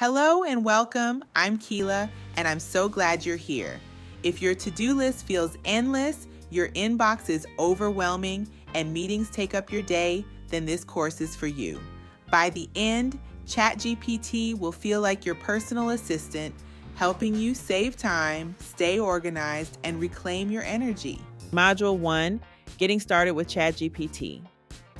Hello and welcome. I'm Keela, and I'm so glad you're here. If your to-do list feels endless, your inbox is overwhelming, and meetings take up your day, then this course is for you. By the end, ChatGPT will feel like your personal assistant, helping you save time, stay organized, and reclaim your energy. Module 1, Getting Started with ChatGPT.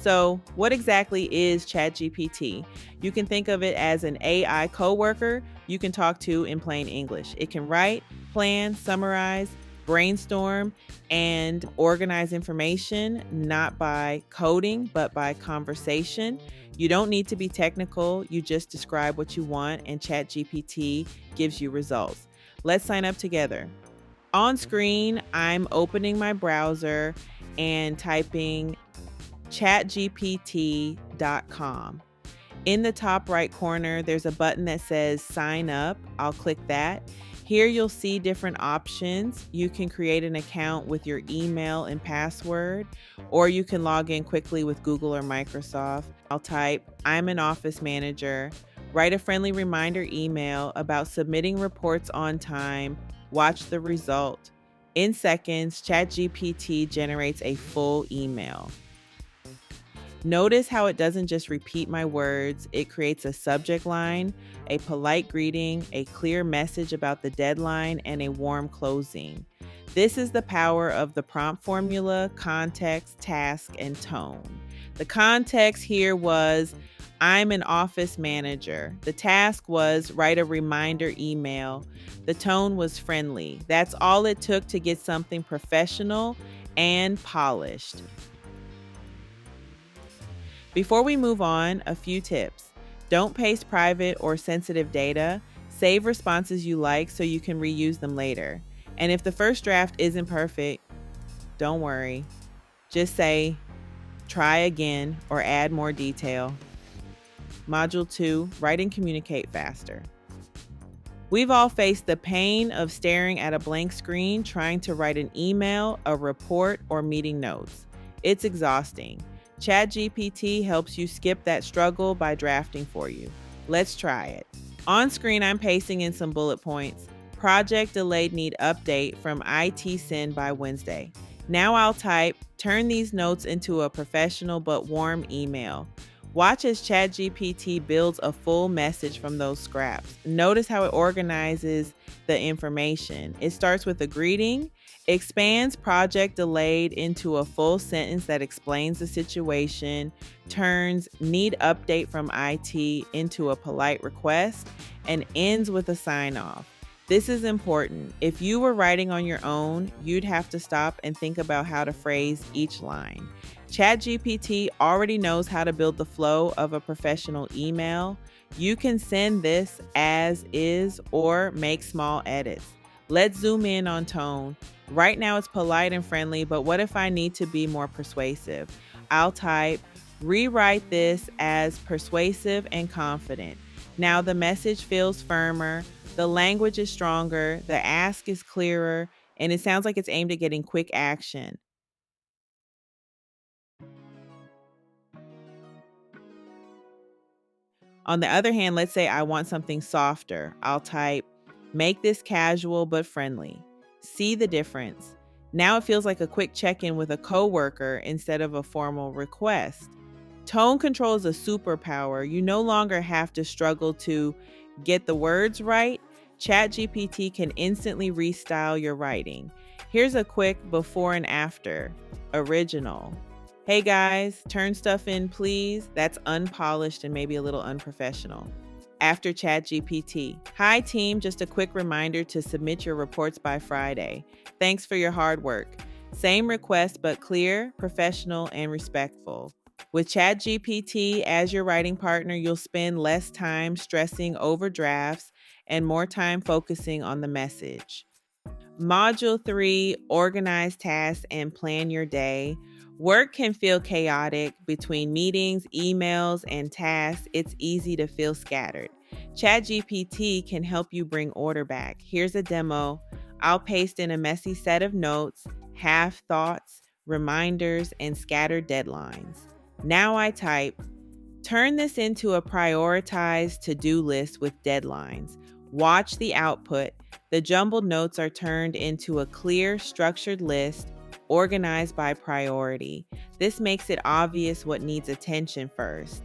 So, what exactly is ChatGPT? You can think of it as an AI coworker you can talk to in plain English. It can write, plan, summarize, brainstorm, and organize information, not by coding, but by conversation. You don't need to be technical. You just describe what you want, and ChatGPT gives you results. Let's sign up together. On screen, I'm opening my browser and typing chatgpt.com. In the top right corner, there's a button that says sign up. I'll click that. Here you'll see different options. You can create an account with your email and password, or you can log in quickly with Google or Microsoft. I'll type, I'm an office manager. Write a friendly reminder email about submitting reports on time. Watch the result. In seconds, ChatGPT generates a full email. Notice how it doesn't just repeat my words, it creates a subject line, a polite greeting, a clear message about the deadline, and a warm closing. This is the power of the prompt formula, context, task, and tone. The context here was I'm an office manager. The task was write a reminder email. The tone was friendly. That's all it took to get something professional and polished. Before we move on, a few tips. Don't paste private or sensitive data. Save responses you like so you can reuse them later. And if the first draft isn't perfect, don't worry. Just say, try again or add more detail. Module 2, Write and Communicate Faster. We've all faced the pain of staring at a blank screen trying to write an email, a report, or meeting notes. It's exhausting. ChatGPT helps you skip that struggle by drafting for you. Let's try it. On screen, I'm pasting in some bullet points. Project delayed, need update from IT send by Wednesday. Now I'll type, turn these notes into a professional but warm email. Watch as ChatGPT builds a full message from those scraps. Notice how it organizes the information. It starts with a greeting, expands project delayed into a full sentence that explains the situation, turns need update from IT into a polite request, and ends with a sign off. This is important. If you were writing on your own, you'd have to stop and think about how to phrase each line. ChatGPT already knows how to build the flow of a professional email. You can send this as is or make small edits. Let's zoom in on tone. Right now it's polite and friendly, but what if I need to be more persuasive? I'll type, rewrite this as persuasive and confident. Now the message feels firmer, the language is stronger, the ask is clearer, and it sounds like it's aimed at getting quick action. On the other hand, let's say I want something softer. I'll type, make this casual but friendly. See the difference. Now it feels like a quick check-in with a coworker instead of a formal request. Tone control is a superpower. You no longer have to struggle to get the words right. ChatGPT can instantly restyle your writing. Here's a quick before and after. Original. Hey guys, turn stuff in, please. That's unpolished and maybe a little unprofessional. After ChatGPT. Hi team, just a quick reminder to submit your reports by Friday. Thanks for your hard work. Same request, but clear, professional, and respectful. With ChatGPT as your writing partner, you'll spend less time stressing over drafts and more time focusing on the message. Module 3, Organize tasks and plan your day. Work can feel chaotic between meetings, emails, and tasks. It's easy to feel scattered. ChatGPT can help you bring order back. Here's a demo. I'll paste in a messy set of notes, half thoughts, reminders, and scattered deadlines. Now I type, Turn this into a prioritized to do list with deadlines. Watch the output. The jumbled notes are turned into a clear, structured list organized by priority. This makes it obvious what needs attention first.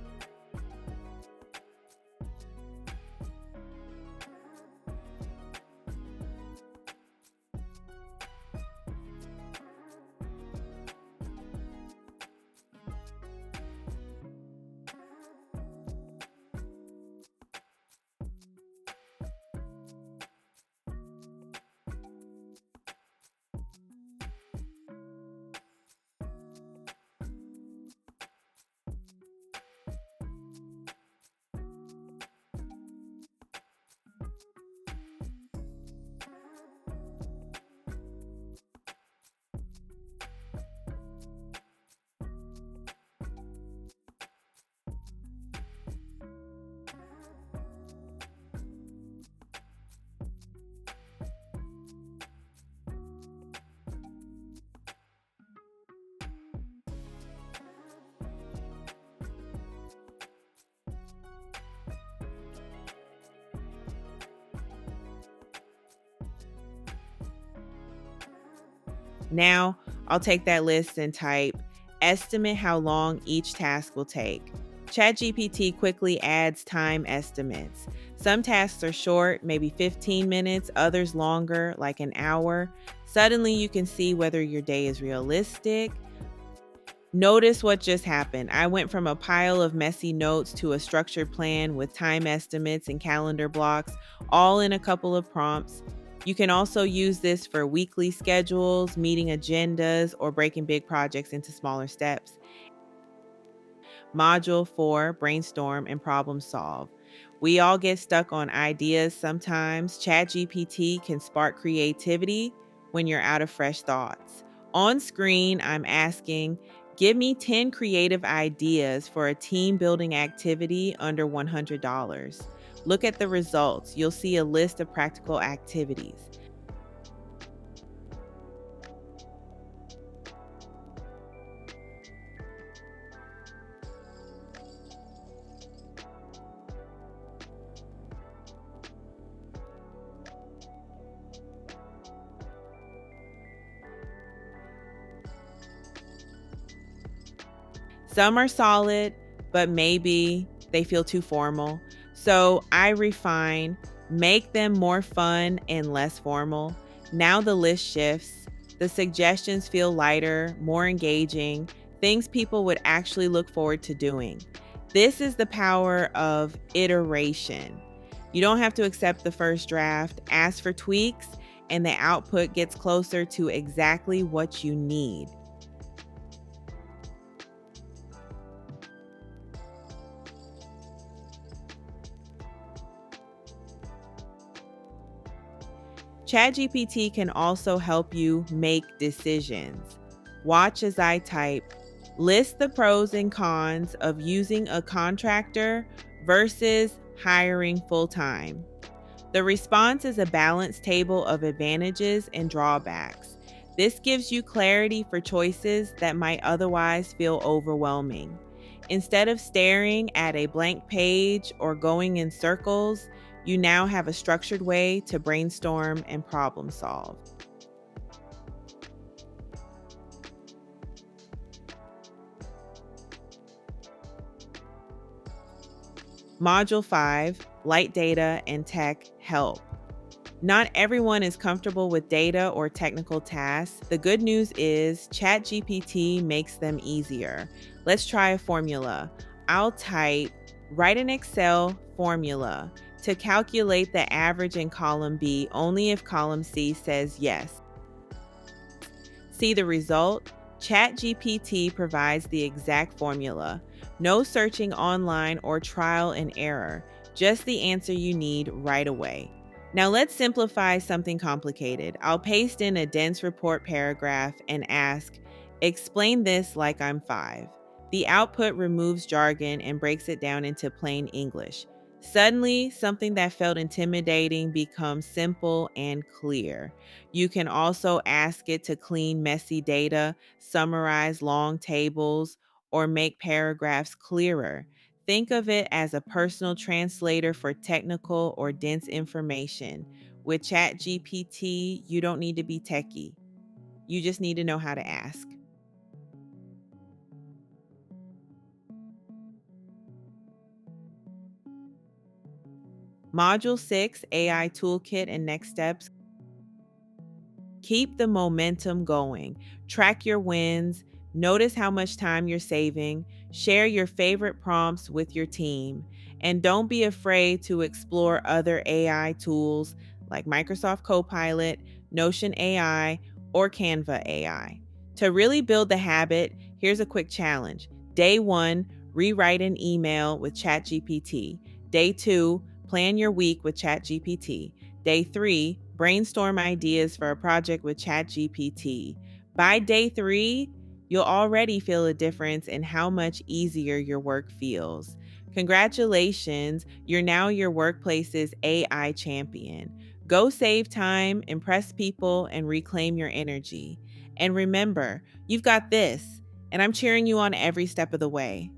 Now, I'll take that list and type estimate how long each task will take. ChatGPT quickly adds time estimates. Some tasks are short, maybe 15 minutes, others longer, like an hour. Suddenly, you can see whether your day is realistic. Notice what just happened. I went from a pile of messy notes to a structured plan with time estimates and calendar blocks, all in a couple of prompts. You can also use this for weekly schedules, meeting agendas, or breaking big projects into smaller steps. Module 4, Brainstorm and Problem Solve. We all get stuck on ideas sometimes. ChatGPT can spark creativity when you're out of fresh thoughts. On screen, I'm asking, give me 10 creative ideas for a team building activity under $100. Look at the results. You'll see a list of practical activities. Some are solid, but maybe they feel too formal. So I refine, make them more fun and less formal. Now the list shifts. The suggestions feel lighter, more engaging, things people would actually look forward to doing. This is the power of iteration. You don't have to accept the first draft, ask for tweaks, and the output gets closer to exactly what you need. ChatGPT can also help you make decisions. Watch as I type, list the pros and cons of using a contractor versus hiring full time. The response is a balanced table of advantages and drawbacks. This gives you clarity for choices that might otherwise feel overwhelming. Instead of staring at a blank page or going in circles, you now have a structured way to brainstorm and problem solve. Module 5, Light Data and Tech Help. Not everyone is comfortable with data or technical tasks. The good news is ChatGPT makes them easier. Let's try a formula. I'll type, write an Excel formula to calculate the average in column B only if column C says yes. See the result? ChatGPT provides the exact formula. No searching online or trial and error, just the answer you need right away. Now let's simplify something complicated. I'll paste in a dense report paragraph and ask, explain this like I'm 5. The output removes jargon and breaks it down into plain English. Suddenly, something that felt intimidating becomes simple and clear. You can also ask it to clean messy data, summarize long tables, or make paragraphs clearer. Think of it as a personal translator for technical or dense information. With ChatGPT, you don't need to be techie. You just need to know how to ask. Module 6, AI Toolkit and Next Steps. Keep the momentum going. Track your wins. Notice how much time you're saving. Share your favorite prompts with your team. And don't be afraid to explore other AI tools like Microsoft Copilot, Notion AI, or Canva AI. To really build the habit, here's a quick challenge. Day 1, rewrite an email with ChatGPT. Day 2, plan your week with ChatGPT. Day 3, brainstorm ideas for a project with ChatGPT. By day 3, you'll already feel a difference in how much easier your work feels. Congratulations, you're now your workplace's AI champion. Go save time, impress people, and reclaim your energy. And remember, you've got this, and I'm cheering you on every step of the way.